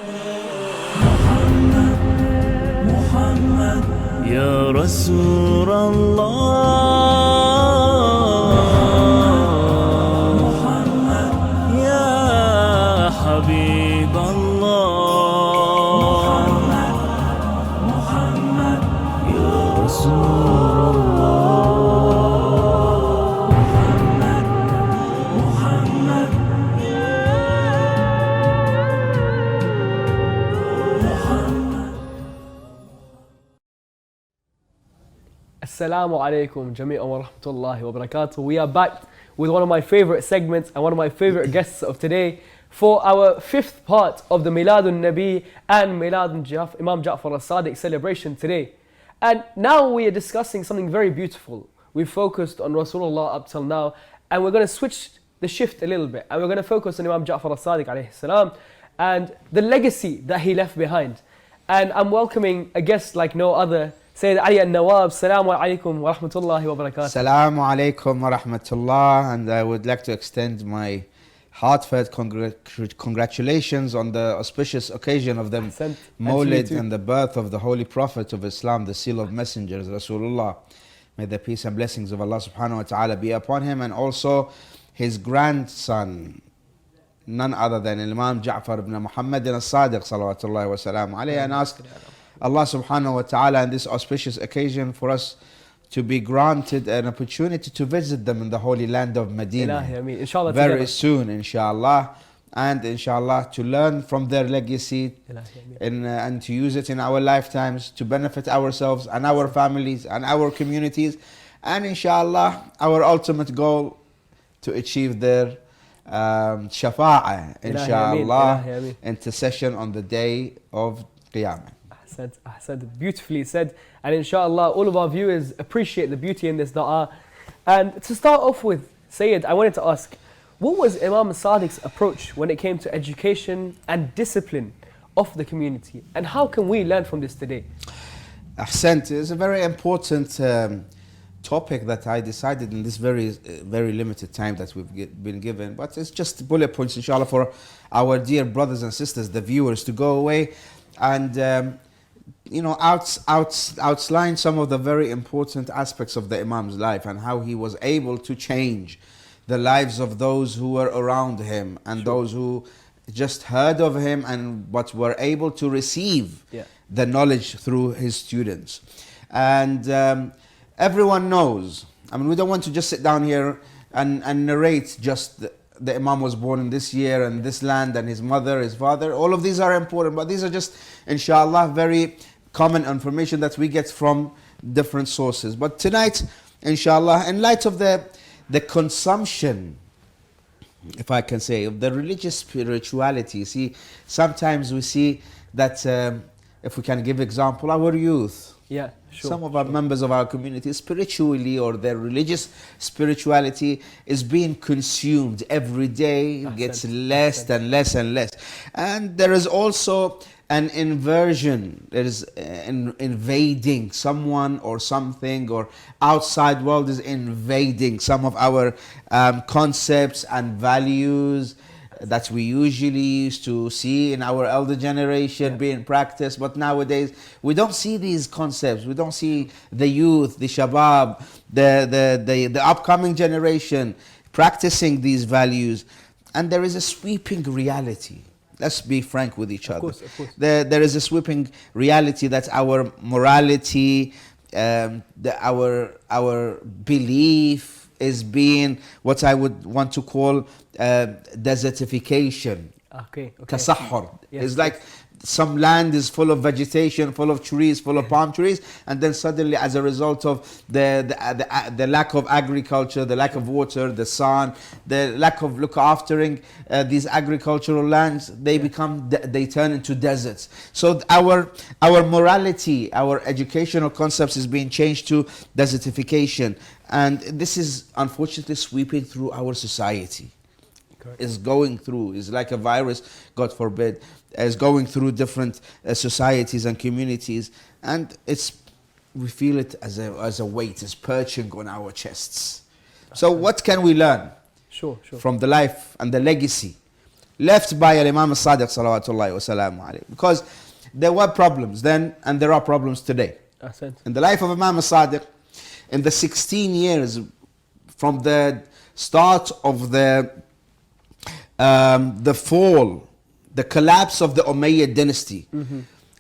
يا رسول الله محمد يا حبيب الله محمد يا رسول الله محمد محمد Assalamu alaikum jami'an wa rahmatullahi wa barakatuh. We are back with one of my favorite segments and one of my favorite guests of today for our fifth part of the Miladun Nabi and Miladun Imam Ja'far Alsadiq celebration today. And now we are discussing something very beautiful. We've focused on Rasulullah up till now, and we're going to switch the shift a little bit, and we're going to focus on Imam Ja'far Alsadiq alayhi salam and the legacy that he left behind. And I'm welcoming a guest like no other, Sayyid Ali Al Nawab. Assalamu alaikum wa rahmatullahi wa barakatuh. Assalamu alaikum wa rahmatullah. And I would like to extend my heartfelt congratulations on the auspicious occasion of the Mawlid and the birth of the Holy Prophet of Islam, the seal of messengers, Rasulullah. May the peace and blessings of Allah subhanahu wa ta'ala be upon him, and also his grandson, none other than Imam Ja'far ibn Muhammad Alsadiq salawatullahi wa salam alayhi, and ask Allah subhanahu wa ta'ala on this auspicious occasion for us to be granted an opportunity to visit them in the holy land of Medina very soon, inshallah, and inshallah to learn from their legacy and to use it in our lifetimes to benefit ourselves and our families and our communities, and inshallah our ultimate goal to achieve their shafa'ah, inshallah, intercession on the day of Qiyamah. Ahsan, beautifully said. And inshallah all of our viewers appreciate the beauty in this dua. And to start off with, Sayyid, I wanted to ask, what was Imam Alsadiq's approach when it came to education and discipline of the community, and how can we learn from this today? Ahsan, it's a very important topic that I decided in this very limited time that we've been given, but it's just bullet points, inshallah, for our dear brothers and sisters, the viewers, to go away and outline some of the very important aspects of the Imam's life and how he was able to change the lives of those who were around him and those who just heard of him and but were able to receive the knowledge through his students. And everyone knows, I mean, we don't want to just sit down here and narrate just the Imam was born in this year and this land and his mother, his father. All of these are important, but these are just, inshallah, very common information that we get from different sources. But tonight, inshallah, in light of the consumption, if I can say, of the religious spirituality, see, sometimes we see that, if we can give example, our youth, some of our members of our community, spiritually or their religious spirituality is being consumed every day, gets less and less and less. And there is also an inversion, there is invading someone or something, or outside world is invading some of our concepts and values that we usually used to see in our elder generation being practiced. But nowadays we don't see these concepts, we don't see the youth, the shabab, the upcoming generation practicing these values. And there is a sweeping reality. Let's be frank with each other. Of course. There is a sweeping reality that our morality, our belief is being what I would want to call desertification. Tasahhur. It's like some land is full of vegetation, full of trees, full of palm trees, and then suddenly, as a result of the lack of agriculture, the lack of water, the sun, the lack of look aftering these agricultural lands, they turn into deserts. So our morality, our educational concepts is being changed to desertification, and this is unfortunately sweeping through our society. Is going through, is like a virus, God forbid, is going through different societies and communities, and we feel it as a weight, is perching on our chests. So what can we learn from the life and the legacy left by Imam Alsadiq salawatullahi wasalamu alayhi. Because there were problems then and there are problems today. Ahsant. In the life of Imam Alsadiq, in the 16 years from the start of the fall, the collapse of the Umayyad dynasty,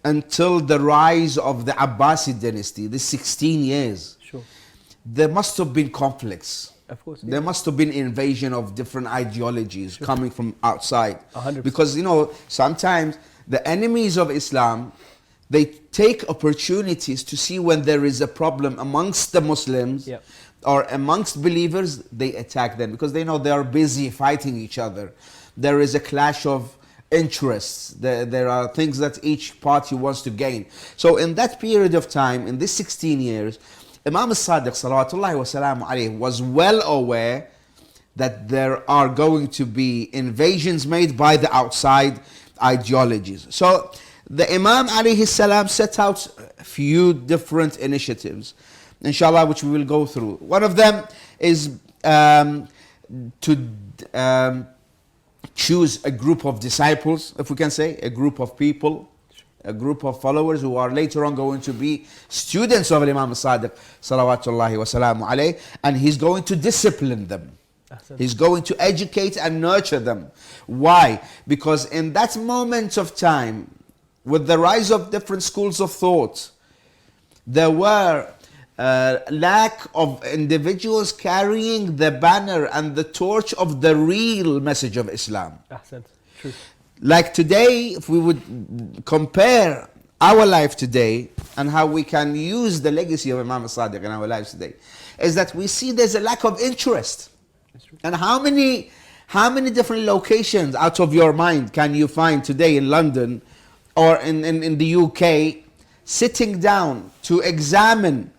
until the rise of the Abbasid dynasty, the 16 years, Sure. there must have been conflicts. Of course. There must have been invasion of different ideologies coming from outside. 100%. Because, you know, sometimes the enemies of Islam, they take opportunities to see when there is a problem amongst the Muslims Yep. or amongst believers, they attack them because they know they are busy fighting each other. There is a clash of interests. There are things that each party wants to gain. So in that period of time, in this 16 years, Imam Alsadiq salawatullahi wasalamu alayhi was well aware that there are going to be invasions made by the outside ideologies. So the Imam alayhi salam set out a few different initiatives, inshallah, which we will go through. One of them is to choose a group of disciples, if we can say, a group of people, a group of followers who are later on going to be students of Imam Alsadiq salawatullahi wasalamu alayhi, and he's going to discipline them. He's going to educate and nurture them. Why? Because in that moment of time, with the rise of different schools of thought, there were lack of individuals carrying the banner and the torch of the real message of Islam. Ahsant. True. Like today, if we would compare our life today and how we can use the legacy of Imam Alsadiq in our lives today, is that we see there's a lack of interest. And how many different locations out of your mind can you find today in London or in the UK sitting down to examine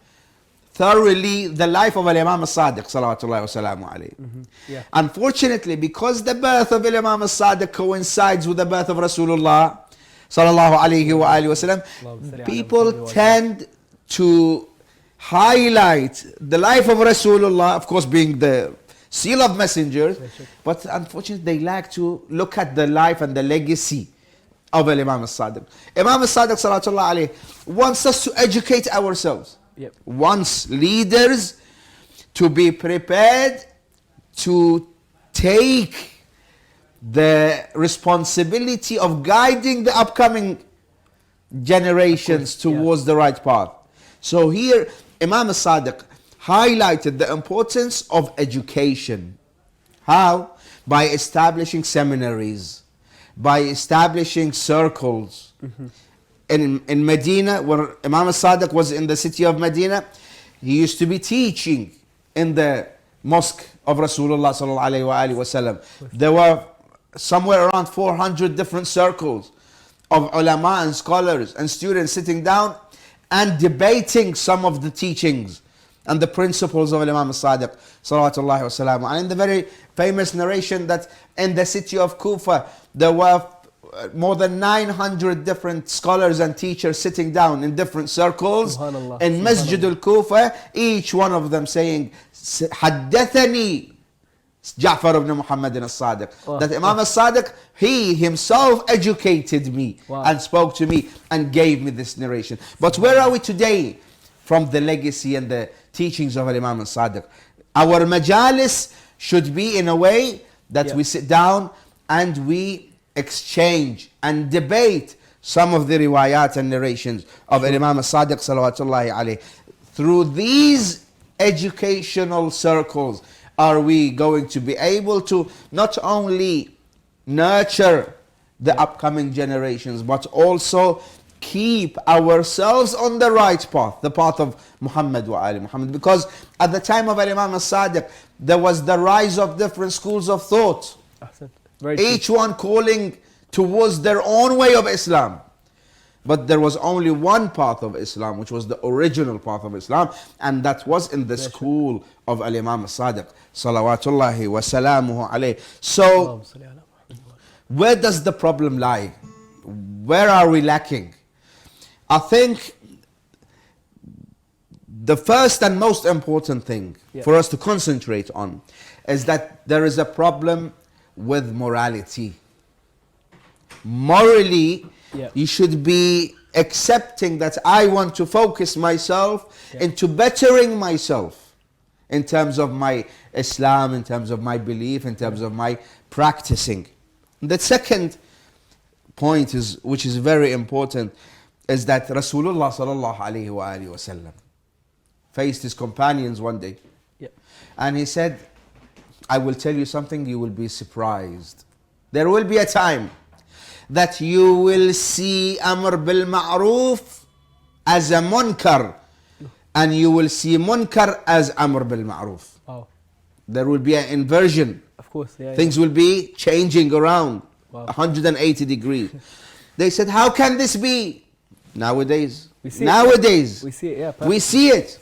thoroughly the life of Imam Alsadiq salawatullahi wasalamu alayhi? Yeah. Unfortunately, because the birth of Imam Alsadiq coincides with the birth of Rasulullah sallallahu alayhi wa alihi wasallam, people tend to highlight the life of Rasulullah, of course being the seal of messengers, but unfortunately they lack to look at the life and the legacy of Imam Alsadiq. Imam Alsadiq sallallahu alayhi wants us to educate ourselves. Yep. Wants leaders to be prepared to take the responsibility of guiding the upcoming generations towards the right path. So here Imam Alsadiq highlighted the importance of education. How? By establishing seminaries, by establishing circles. In Medina, where Imam Alsadiq was in the city of Medina, he used to be teaching in the mosque of Rasulullah sallallahu alaihi wasallam. There were somewhere around 400 different circles of ulama and scholars and students sitting down and debating some of the teachings and the principles of Imam Alsadiq salawatullahi wasallam. And in the very famous narration that in the city of Kufa, there were more than 900 different scholars and teachers sitting down in different circles in Masjid al-Kufa, each one of them saying, Haddathani Ja'far ibn Muhammad al-Sadiq. That Imam al-Sadiq, he himself educated me and spoke to me and gave me this narration. But where are we today from the legacy and the teachings of Imam al-Sadiq? Our majalis should be in a way that we sit down and we exchange and debate some of the riwayat and narrations of Imam Alsadiq salawatullahi alayhi. Through these educational circles are we going to be able to not only nurture the upcoming generations, but also keep ourselves on the right path, the path of Muhammad wa Ali Muhammad. Because at the time of Imam Alsadiq, there was the rise of different schools of thought. Each one calling towards their own way of Islam. But there was only one path of Islam, which was the original path of Islam, and that was in the school of Imam Alsadiq salawatullahi wa salamuhu alayhi. So, where does the problem lie? Where are we lacking? I think the first and most important thing for us to concentrate on is that there is a problem with morality. morally, Yeah. you should be accepting that I want to focus myself into bettering myself in terms of my Islam, in terms of my belief, in terms of my practicing. The second point is, which is very important, is that Rasulullah sallallahu alayhi wa alihi wasallam faced his companions one day, Yeah. and he said, I will tell you something, you will be surprised. There will be a time that you will see Amr bil Ma'roof as a munkar, and you will see munkar as Amr bil Ma'roof. Wow. There will be an inversion. Of course, yeah. Things will be changing around Wow. 180 degrees. They said, how can this be? Nowadays, We see it. nowadays, We see it, yeah. we Perfect. see it.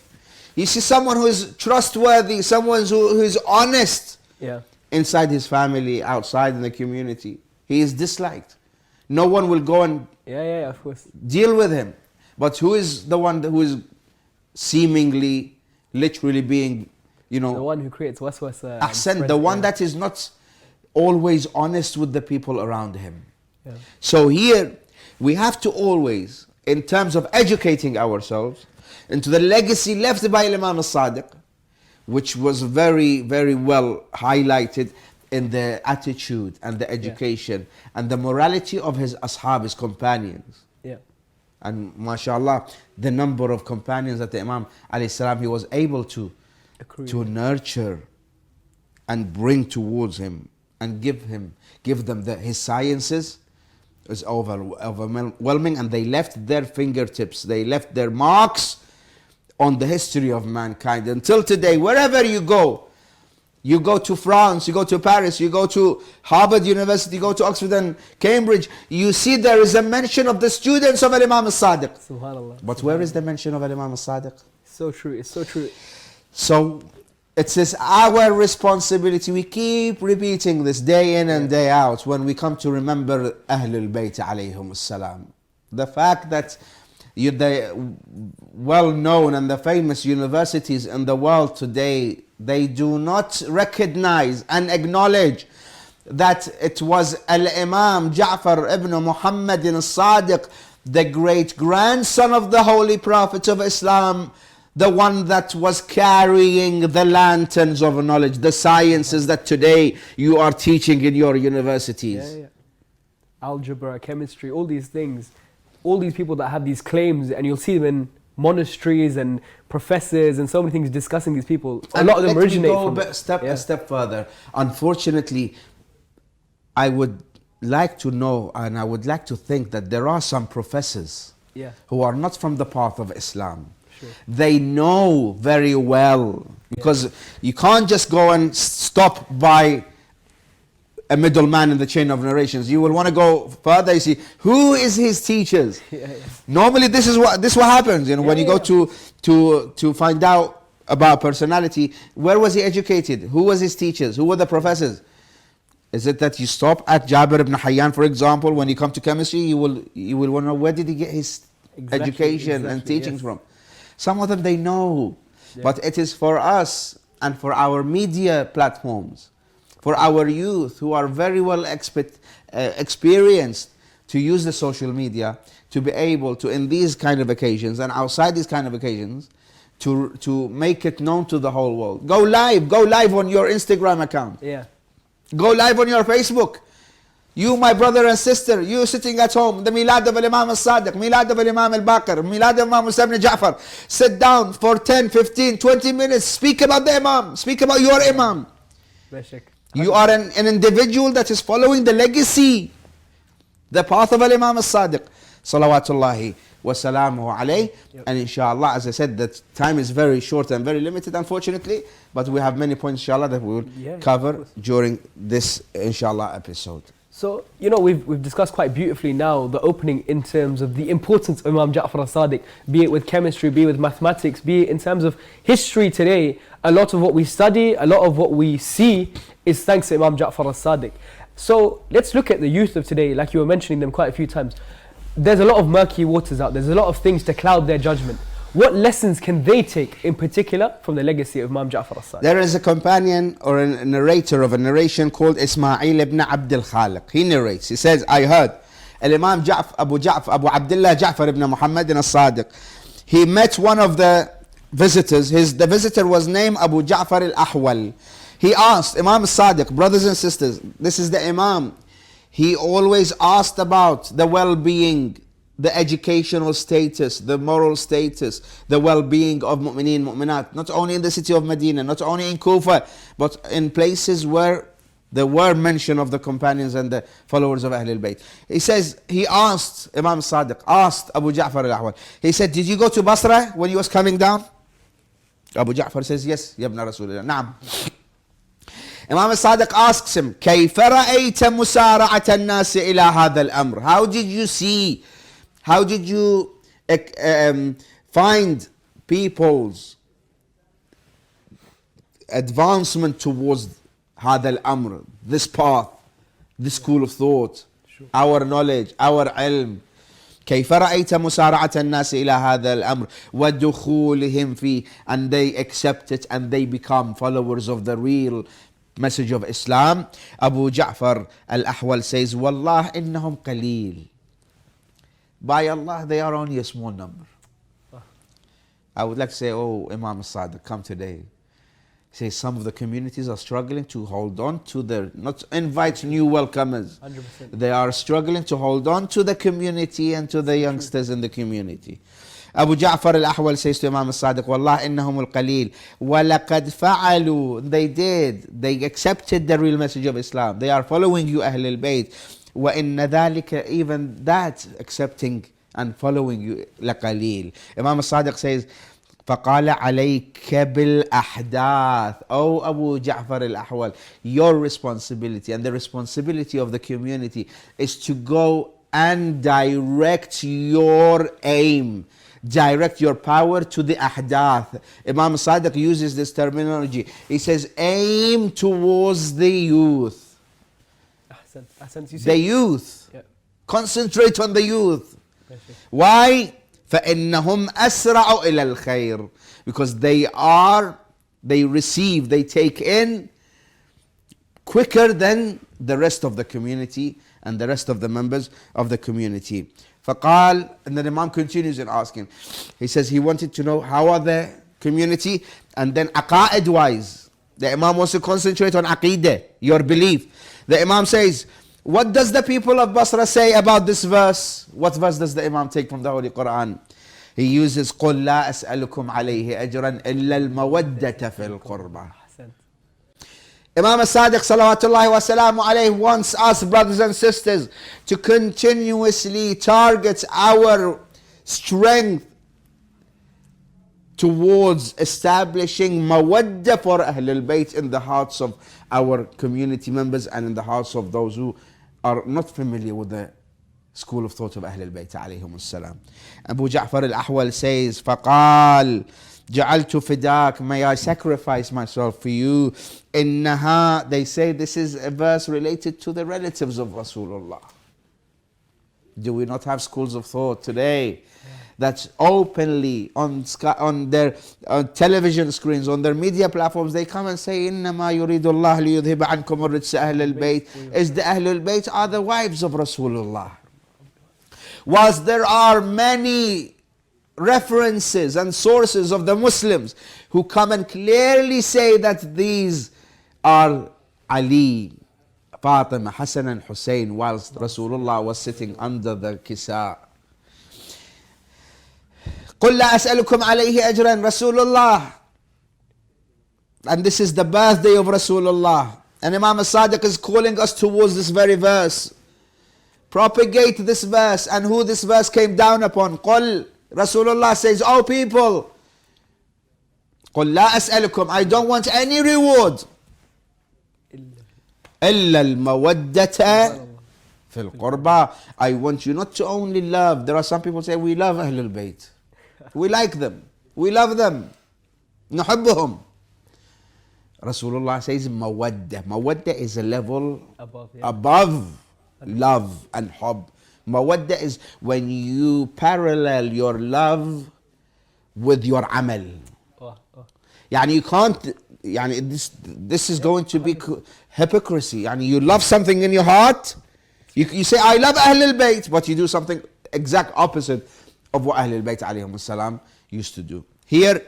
You see someone who is trustworthy, someone who is honest Yeah. inside his family, outside in the community. He is disliked. No one will go and Yeah, of course. deal with him. But who is the one who is seemingly, literally being, The one who creates waswasa. and ahsan, spreads- the one yeah. that is not always honest with the people around him. Yeah. So here, we have to always, in terms of educating ourselves, into the legacy left by Imam Alsadiq, which was very, very well highlighted in the attitude and the education and the morality of his ashab, his companions. Yeah. And mashallah, the number of companions that the Imam alayhi salam, he was able to nurture and bring towards him and give them his sciences is overwhelming, and they left their fingertips, they left their marks on the history of mankind. Until today, wherever you go to France, you go to Paris, you go to Harvard University, you go to Oxford and Cambridge, you see there is a mention of the students of Imam Alsadiq. Subhanallah. But where is the mention of Imam Alsadiq? So true. It's so true. So it is our responsibility. We keep repeating this day in and day out when we come to remember Ahlul Bayt alayhum salam. The fact that the well-known and the famous universities in the world today, they do not recognize and acknowledge that it was Al-Imam Ja'far ibn Muhammad al-Sadiq, the great-grandson of the Holy Prophet of Islam, the one that was carrying the lanterns of knowledge, the sciences that today you are teaching in your universities. Yeah. Algebra, chemistry, all these things. All these people that have these claims, and you'll see them in monasteries and professors and so many things discussing these people. A lot of them originate from... a step further. Unfortunately, I would like to know and I would like to think that there are some professors who are not from the path of Islam. Sure. They know very well, because you can't just go and stop by a middleman in the chain of narrations. You will want to go further. You see, who is his teachers? Normally, this is what happens. When you go to find out about personality, where was he educated? Who was his teachers? Who were the professors? Is it that you stop at Jabir ibn Hayyan, for example? When you come to chemistry, you will want to know where did he get his education and teachings from? Some of them they know, but it is for us and for our media platforms, for our youth who are very well experienced to use the social media, to be able to, in these kind of occasions and outside these kind of occasions, to make it known to the whole world. Go live on your Instagram account. Go live on your Facebook. You, my brother and sister, you sitting at home, the Milad of Imam Alsadiq, Milad of Imam Al-Baqir, Milad of Imam Hussein Ja'far. Sit down for 10, 15, 20 minutes. Speak about the Imam. Speak about your Imam. You are an individual that is following the legacy, the path of Imam Alsadiq, salawatullahi wa salamuhu alayh. And inshallah, as I said, that time is very short and very limited, unfortunately, but we have many points, inshallah, that we will cover during this, inshallah, episode. So, we've discussed quite beautifully now the opening in terms of the importance of Imam Ja'far al-Sadiq, be it with chemistry, be it with mathematics, be it in terms of history today. A lot of what we study, a lot of what we see is thanks to Imam Ja'far al-Sadiq. So let's look at the youth of today, like you were mentioning them quite a few times. There's a lot of murky waters out there. There's a lot of things to cloud their judgment. What lessons can they take in particular from the legacy of Imam Ja'far al-Sadiq? There is a companion or a narrator of a narration called Ismail ibn Abd al-Khaliq. He narrates, he says, I heard Imam Abu Abdullah Ja'far ibn Muhammad al-Sadiq. He met one of the visitors. The visitor was named Abu Ja'far al-Ahwal. He asked Imam Alsadiq, brothers and sisters, this is the Imam. He always asked about the well-being, the educational status, the moral status, the well-being of mu'mineen, mu'minat, not only in the city of Medina, not only in Kufa, but in places where there were mention of the companions and the followers of Ahlul Bayt. He says, he asked, Imam Sadiq asked Abu Ja'far al-Ahwal, he said, did you go to Basra when you was coming down? Abu Ja'far says, yes, ya ibn Rasulullah, na'am. Imam Sadiq asks him, كيف رأيت مسارعة الناس إلى هذا الأمر? How did you see, how did you find people's advancement towards هذا الأمر, this path, this school of thought, our knowledge, our ilm? كيف رأيت مسارعة الناس إلى هذا الأمر ودخولهم فيه, and they accept it and they become followers of the real message of Islam. Abu Ja'far al-Ahwal says, Wallah innahum qaleel. By Allah, they are only a small number. I would like to say, oh, Imam Alsadiq, come today. Say some of the communities are struggling to hold on to their, not invite new welcomers. 100%. They are struggling to hold on to the community and to the youngsters in the community. Abu Ja'far al-Ahwal says to Imam Alsadiq, Wallah innahum al-qaleel. وَلَقَدْ فَعَلُوا. They did. They accepted the real message of Islam. They are following you, Ahl al-Bayt. وَإِنَّ ذَلِكَ, even that, accepting and following you, لَقَلِيل. Imam Alsadiq says, فَقَالَ عَلَيْكَ بِالْأَحْدَاثِ. Oh Abu Ja'far al-Ahwal, your responsibility and the responsibility of the community is to go and direct your aim, direct your power to the ahdath. Imam Sadiq uses this terminology. He says, aim towards the youth. The youth. Yeah. Concentrate on the youth. Why? فَإِنَّهُمْ أَسْرَعُ إِلَى الْخَيْرِ. Because they receive, they take in quicker than the rest of the community and the rest of the members of the community. فقال, and then Imam continues in asking. He says he wanted to know how are the community, and then aqa'id wise. The Imam wants to concentrate on aqidah, your belief. The Imam says, what does the people of Basra say about this verse? What verse does the Imam take from the Holy Quran? He uses قُلْ لَا أَسْأَلُكُمْ عَلَيْهِ أَجْرًا إِلَّا الْمَوَدَّةَ فِي الْقُرْبَى. Imam Alsadiq salawatullahi wa salamu alayhi wants us, brothers and sisters, to continuously target our strength towards establishing mawadda for Ahlul Bayt in the hearts of our community members and in the hearts of those who are not familiar with the school of thought of Ahlul Bayt alayhim as-salam. Abu Ja'far al-Ahwal says, فَقَالْ جَعَلْتُ فِدَاكَ, may I sacrifice myself for you. إِنَّهَا, they say this is a verse related to the relatives of Rasulullah. Do we not have schools of thought today that openly on their television screens, on their media platforms, they come and say, إِنَّمَا يُرِيدُ اللَّهُ لِيُذْهِبَ عَنْكُمُ الرِّجْسَ أَهْلَ الْبَيْتِ. Is the Ahlul Bayt are the wives of Rasulullah. Whilst there are many references and sources of the Muslims who come and clearly say that these are Ali, Fatima, Hassan and Hussein, whilst Rasulullah was sitting under the kisa. قُلْ لَا أَسْأَلُكُمْ عَلَيْهِ أَجْرًا. Rasulullah, and this is the birthday of Rasulullah, and Imam Alsadiq is calling us towards this very verse. Propagate this verse, and who this verse came down upon. قُلْ, Rasulullah says, oh people, قُلْ لَا أَسْأَلُكُمْ, I don't want any reward, إِلَّا الْمَوَدَّةَ فِي الْقُرْبَى. I want you not to only love. There are some people say, we love Ahlul Bayt. We like them. We love them. نحبهم. Rasulullah says, mawadda. Mawadda is a level above love and hub. Mawadda is when you parallel your love with your amal. Yani you can't, yani this is going to be hypocrisy. Yani you love something in your heart You say, I love Ahlul Bayt, but you do something exact opposite of what Ahlul Bayt alayhim salam used to do. Here,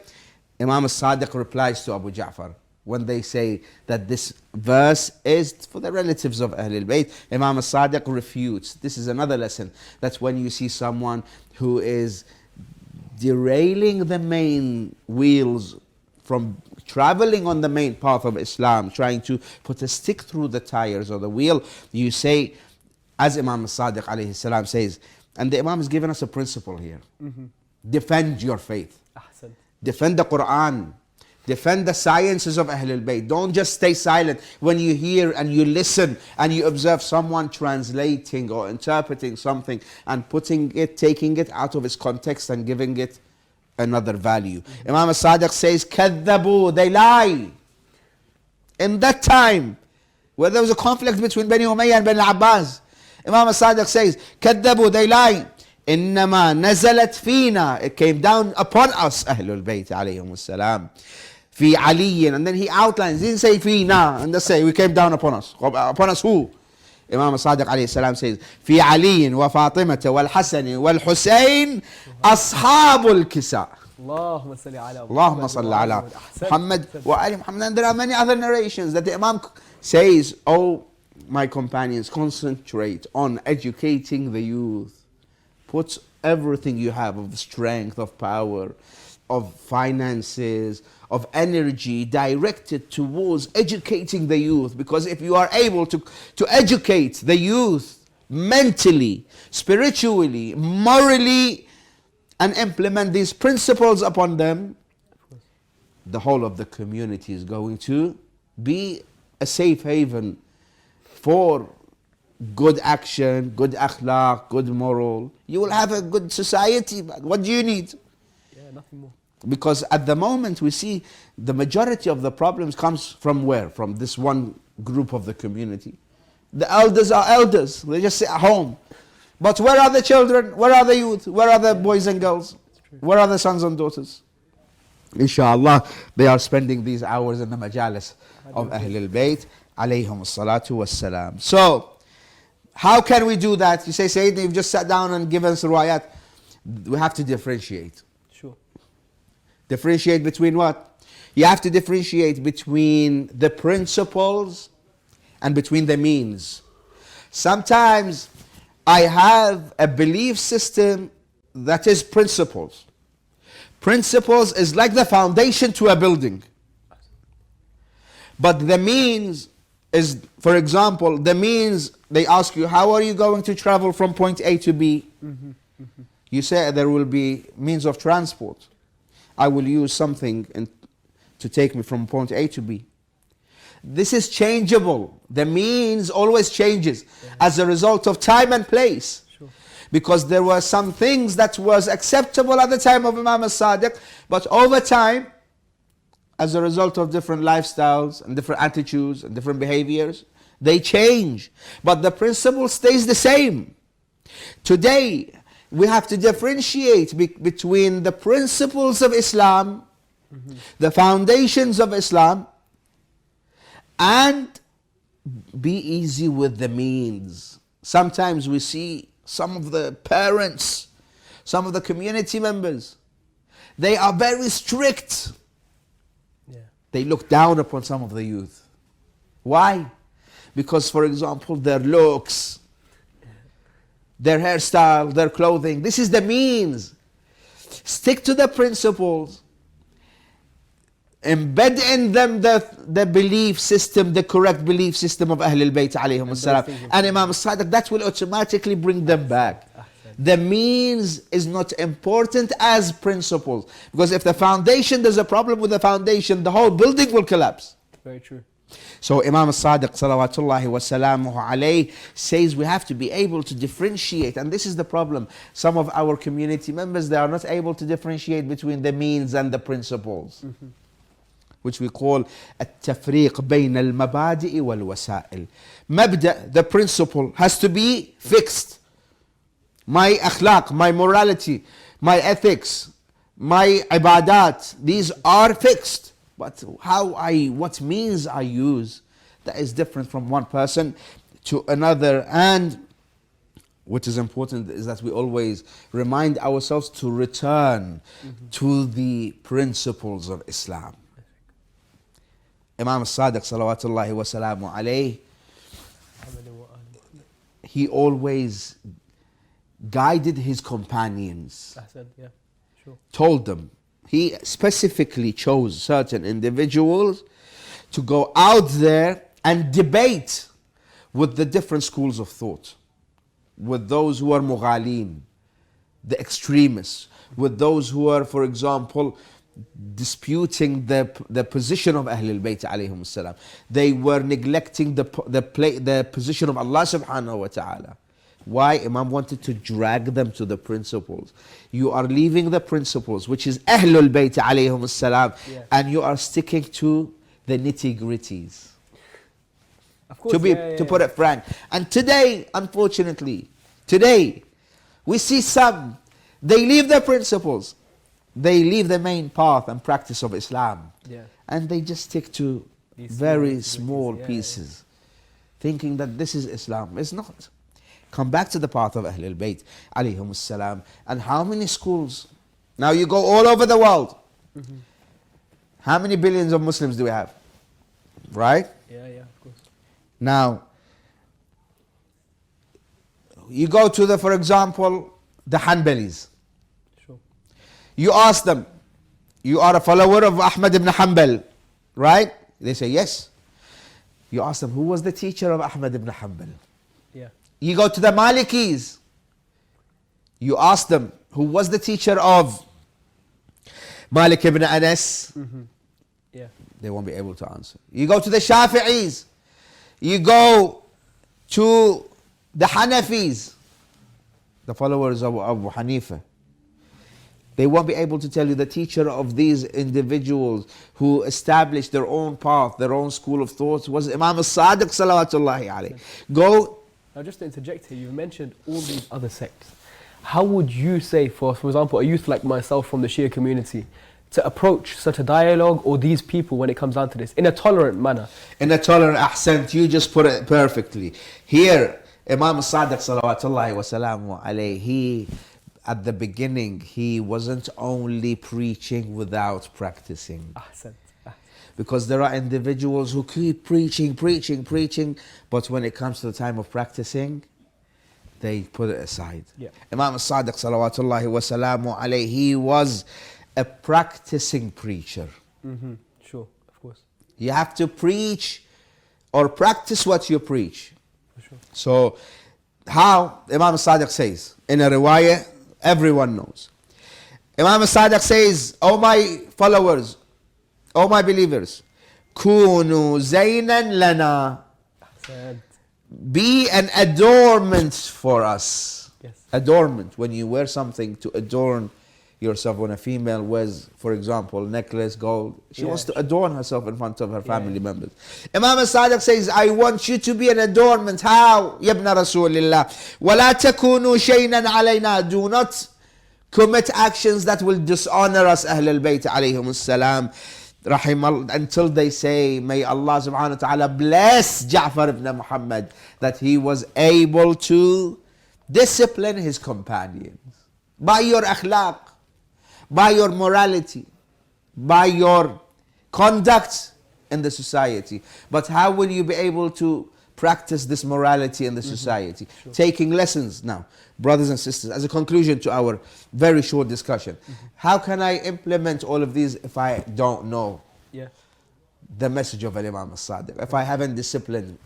Imam Alsadiq replies to Abu Ja'far when they say that this verse is for the relatives of Ahlul Bayt. Imam Alsadiq refutes. This is another lesson. That's when you see someone who is derailing the main wheels from traveling on the main path of Islam, trying to put a stick through the tires or the wheel, you say, as Imam Alsadiq alayhi salam says, and the Imam has given us a principle here. Defend your faith. Ahsan. Defend the Quran. Defend the sciences of Ahlul Bayt. Don't just stay silent when you hear and you listen and you observe someone translating or interpreting something and taking it out of its context and giving it another value. Imam Alsadiq says, كذبوا, they lie. In that time, where there was a conflict between Bani Umayyah and Bani Abbas, Imam Alsadiq says, كذبوا, they lie. إنما نزلت فينا, it came down upon us, Ahlul Bayt alayhim salam. في علي, and then he outlines, he didn't say فينا, and just say, we came down upon us. Upon us who? Imam Alsadiq alayhi salam says, في علي وفاطمة والحسن والحسين أصحاب الكساء. اللهم صل على اللهم صل على Muhammad wa Ali Muhammad. And there are many other narrations that the Imam says, oh my companions, concentrate on educating the youth. Put everything you have of strength, of power, of finances, of energy directed towards educating the youth. Because if you are able to educate the youth mentally, spiritually, morally, and implement these principles upon them, the whole of the community is going to be a safe haven for good action, good akhlaq, good moral. You will have a good society. What do you need? Yeah, nothing more. Because at the moment we see the majority of the problems comes from where? From this one group of the community. The elders are elders. They just sit at home. But where are the children? Where are the youth? Where are the boys and girls? Where are the sons and daughters? Inshallah, they are spending these hours in the majalis of Ahlul Bayt alayhim salatu wassalam. So, how can we do that? You say, Sayyidina, you've just sat down and given us riwayat. We have to differentiate. Sure. Differentiate between what? You have to differentiate between the principles and between the means. Sometimes I have a belief system that is principles. Principles is like the foundation to a building. But the means is, for example, the means, they ask you, how are you going to travel from point A to B? You say there will be means of transport. I will use something to take me from point A to B. This is changeable. The means always changes as a result of time and place. Sure. Because there were some things that was acceptable at the time of Imam Alsadiq, but over time, as a result of different lifestyles and different attitudes and different behaviors, they change. But the principle stays the same. Today, we have to differentiate between the principles of Islam, the foundations of Islam, and be easy with the means. Sometimes we see some of the parents, some of the community members, they are very strict. They look down upon some of the youth. Why? Because, for example, their looks, their hairstyle, their clothing, this is the means. Stick to the principles. Embed in them the belief system, the correct belief system of Ahlul Bayt alayhim salam. And Imam Alsadiq, that will automatically bring them back. The means is not important as principles. Because if the foundation, there's a problem with the foundation, the whole building will collapse. Very true. So Imam Alsadiq salawatullahi wa salamuhu alayhi says we have to be able to differentiate. And this is the problem. Some of our community members, they are not able to differentiate between the means and the principles. Which we call التفريق بين المبادئ والوسائل. مبدأ, the principle, has to be fixed. My akhlaq, my morality, my ethics, my ibadat, these are fixed. But what means I use, that is different from one person to another. And what is important is that we always remind ourselves to return to the principles of Islam. Imam Alsadiq salawatullahi wa salamu alayhi, he always guided his companions, Yeah, sure. told them, he specifically chose certain individuals to go out there and debate with the different schools of thought, with those who are mughalin, the extremists, with those who are, for example, disputing the position of Ahlul Bayt alayhim salam. They were neglecting the position of Allah subhanahu wa ta'ala. Why? Imam wanted to drag them to the principles. You are leaving the principles, which is Ahlul Bayt alayhim salam, and you are sticking to the nitty-gritties. Of course, To put it frank. And today, unfortunately, we see some, they leave the principles. They leave the main path and practice of Islam. And they just stick to These very small small pieces, thinking that this is Islam. It's not. Come back to the path of Ahlul Bayt alayhim salam. And how many schools? Now you go all over the world. How many billions of Muslims do we have? Right? Yeah, of course. Now, you go to for example, the Hanbalis. Sure. You ask them, you are a follower of Ahmad ibn Hanbal, right? They say yes. You ask them, who was the teacher of Ahmad ibn Hanbal? Yeah. You go to the Malikis. You ask them, who was the teacher of Malik ibn Anas? Yeah. They won't be able to answer. You go to the Shafi'is. You go to the Hanafis, the followers of Abu Hanifa. They won't be able to tell you the teacher of these individuals who established their own path, their own school of thought was Imam Alsadiq salawatullahi alayhi. Go. Now just to interject here, you've mentioned all these other sects. How would you say, for example, a youth like myself from the Shia community, to approach such a dialogue or these people when it comes down to this, in a tolerant manner? In a tolerant accent, you just put it perfectly. Here, Imam Alsadiq salawatullahi wa salamu alayhi, he, at the beginning, he wasn't only preaching without practicing. Ahsant. Because there are individuals who keep preaching, but when it comes to the time of practicing, they put it aside. Yeah. Imam Alsadiq salawatullahi wa salamu alayhi, he was a practicing preacher. Sure, of course. You have to preach or practice what you preach. For sure. So, how Imam Alsadiq says, in a riwayah, everyone knows. Imam Alsadiq says, O my followers, O my believers, Kunu zaynan lana. Ahsant. Be an adornment for us. Yes. Adornment, when you wear something to adorn yourself. When a female wears, for example, necklace, gold, she wants to adorn herself in front of her family members. Imam Alsadiq says, I want you to be an adornment. How? Yabna Rasulillah. وَلَا تَكُونُوا شَيْنًا عَلَيْنَا. Do not commit actions that will dishonor us, Ahl al-Bayt alayhim salam. Until they say, may Allah subhanahu wa ta'ala bless Ja'far ibn Muhammad, that he was able to discipline his companions by your akhlaq, by your morality, by your conduct in the society. But how will you be able to practice this morality in the society? Sure. Taking lessons now, brothers and sisters, as a conclusion to our very short discussion. How can I implement all of these if I don't know the message of Imam Alsadiq? If I haven't disciplined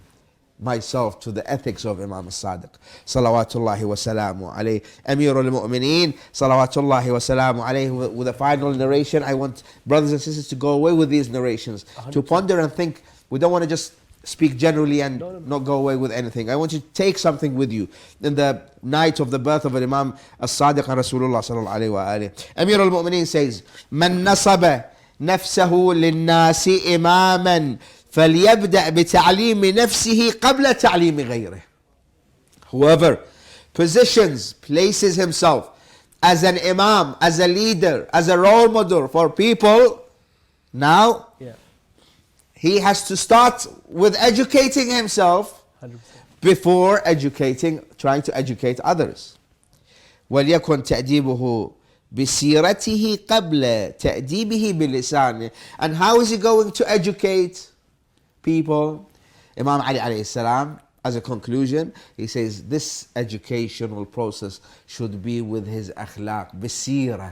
myself to the ethics of Imam Alsadiq, salawatullahi wa salamu alayhi, Amir al-Mu'mineen, salawatullahi wa salamu alayhi. With a final narration, I want brothers and sisters to go away with these narrations, 100%. To ponder and think. We don't want to just speak generally and not go away with anything. I want you to take something with you in the night of the birth of Imam Alsadiq and Rasulullah sallallahu alayhi wa alayhi. Amir al-Mu'mineen says, Man nasaba nafsahu linnasi imaman فليبدأ بتعليم نفسه قبل تعليم غيره. Whoever places himself as an imam, as a leader, as a role model for people, he has to start with educating himself 100%. before trying to educate others. وليكن تأديبه بسيرته قبل تأديبه بلسانه. And how is he going to educate people? Imam Ali alayhi salam, as a conclusion, he says this educational process should be with his akhlaq, بسيرة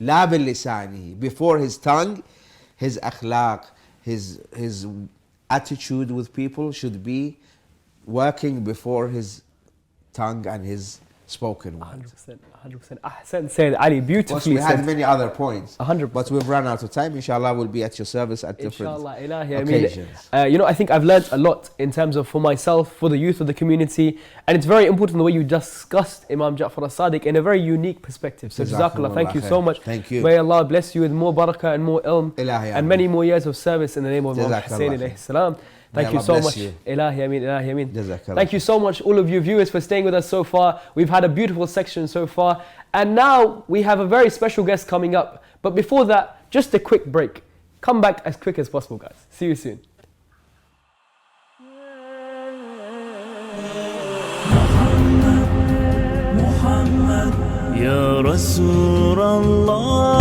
لا بلسانه. Before his tongue, his akhlaq, his attitude with people should be working before his tongue and his spoken word. 100%. Ahsan said, Ali, beautifully we said. had many other points, 100%. but we've run out of time. Inshallah, we'll be at your service at different Inshallah, Ilahi. occasions. You know, I think I've learned a lot in terms of for myself, for the youth of the community, and it's very important the way you discussed Imam Ja'far Alsadiq in a very unique perspective. So Jazakallah, thank you so much. Thank you. May Allah bless you with more barakah and more ilm Ilahi, and many more years of service in the name of Imam Hussein alayhi salam. Thank you so much. Ilahi Ameen, Ilahi Ameen. Thank you so much, all of you viewers, for staying with us so far. We've had a beautiful section so far. And now we have a very special guest coming up. But before that, just a quick break. Come back as quick as possible, guys. See you soon. يا رسول الله